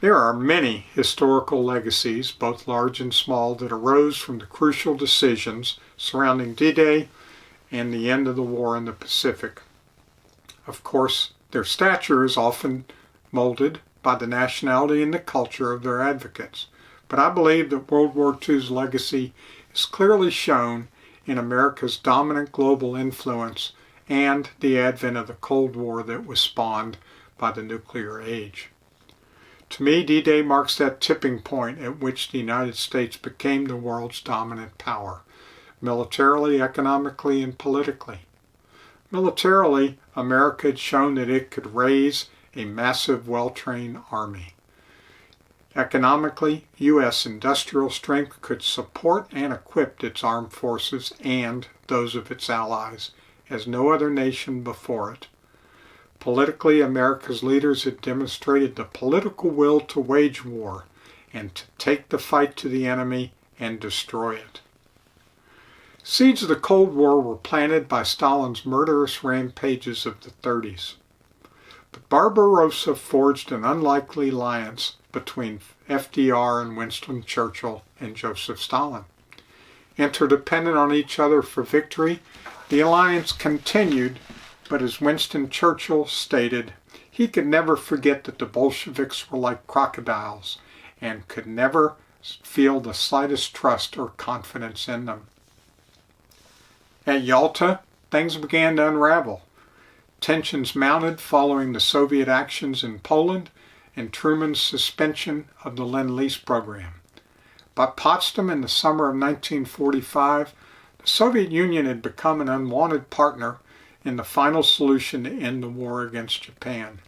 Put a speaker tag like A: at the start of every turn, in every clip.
A: There are many historical legacies, both large and small, that arose from the crucial decisions surrounding D-Day and the end of the war in the Pacific. Of course, their stature is often molded by the nationality and the culture of their advocates, but I believe that World War II's legacy is clearly shown in America's dominant global influence and the advent of the Cold War that was spawned by the nuclear age. To me, D-Day marks that tipping point at which the United States became the world's dominant power, militarily, economically, and politically. Militarily, America had shown that it could raise a massive, well-trained army. Economically, U.S. industrial strength could support and equip its armed forces and those of its allies as no other nation before it. Politically, America's leaders had demonstrated the political will to wage war and to take the fight to the enemy and destroy it. Seeds of the Cold War were planted by Stalin's murderous rampages of the 30s. But Barbarossa forged an unlikely alliance between FDR and Winston Churchill and Joseph Stalin. Interdependent on each other for victory, the alliance continued, but as Winston Churchill stated, he could never forget that the Bolsheviks were like crocodiles and could never feel the slightest trust or confidence in them. At Yalta, things began to unravel. Tensions mounted following the Soviet actions in Poland and Truman's suspension of the Lend-Lease program. By Potsdam in the summer of 1945, the Soviet Union had become an unwanted partner in the final solution to end the war against Japan.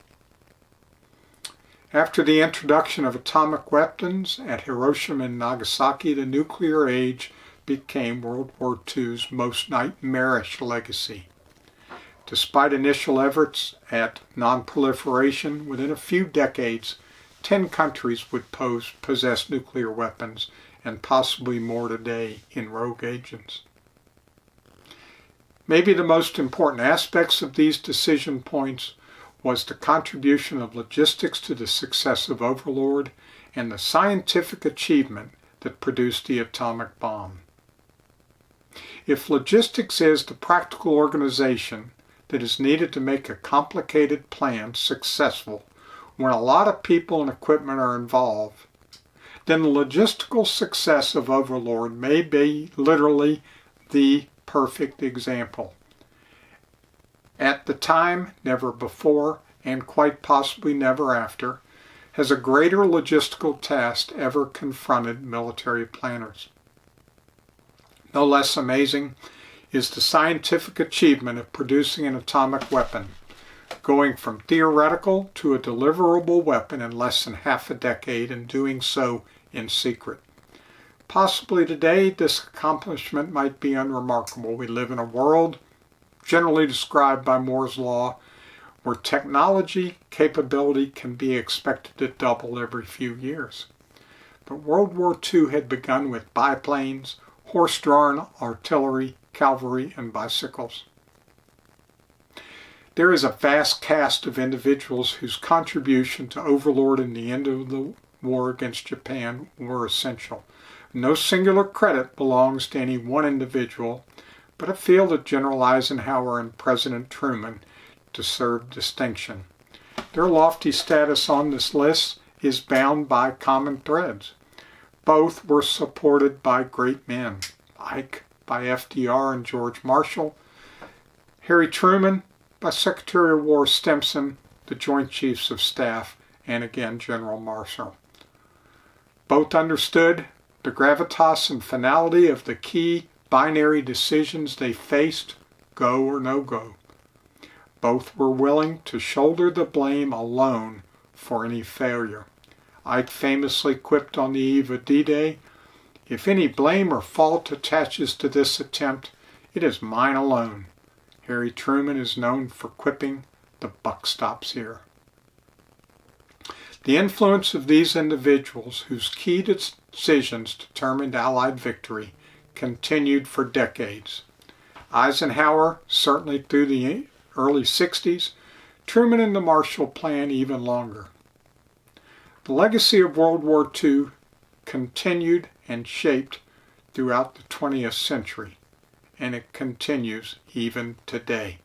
A: After the introduction of atomic weapons at Hiroshima and Nagasaki, the nuclear age became World War II's most nightmarish legacy. Despite initial efforts at non-proliferation, within a few decades, 10 countries would possess nuclear weapons, and possibly more today in rogue agents. Maybe the most important aspects of these decision points was the contribution of logistics to the success of Overlord and the scientific achievement that produced the atomic bomb. If logistics is the practical organization that is needed to make a complicated plan successful when a lot of people and equipment are involved, then the logistical success of Overlord may be literally the perfect example. At the time, never before, and quite possibly never after, has a greater logistical task ever confronted military planners. No less amazing is the scientific achievement of producing an atomic weapon, going from theoretical to a deliverable weapon in less than half a decade and doing so in secret. Possibly today this accomplishment might be unremarkable. We live in a world generally described by Moore's Law where technology capability can be expected to double every few years. But World War II had begun with biplanes, horse-drawn artillery, cavalry, and bicycles. There is a vast cast of individuals whose contribution to Overlord and the end of the war against Japan were essential. No singular credit belongs to any one individual, but a field of General Eisenhower and President Truman deserve distinction. Their lofty status on this list is bound by common threads. Both were supported by great men. Ike by FDR and George Marshall, Harry Truman by Secretary of War Stimson, the Joint Chiefs of Staff, and again General Marshall. Both understood the gravitas and finality of the key binary decisions they faced, go or no go. Both were willing to shoulder the blame alone for any failure. Ike famously quipped on the eve of D-Day, "If any blame or fault attaches to this attempt, it is mine alone." Harry Truman is known for quipping, "The buck stops here." The influence of these individuals, whose key decisions determined Allied victory, continued for decades. Eisenhower, certainly through the early 60s, Truman and the Marshall Plan even longer. The legacy of World War II continued and shaped throughout the 20th century, and it continues even today.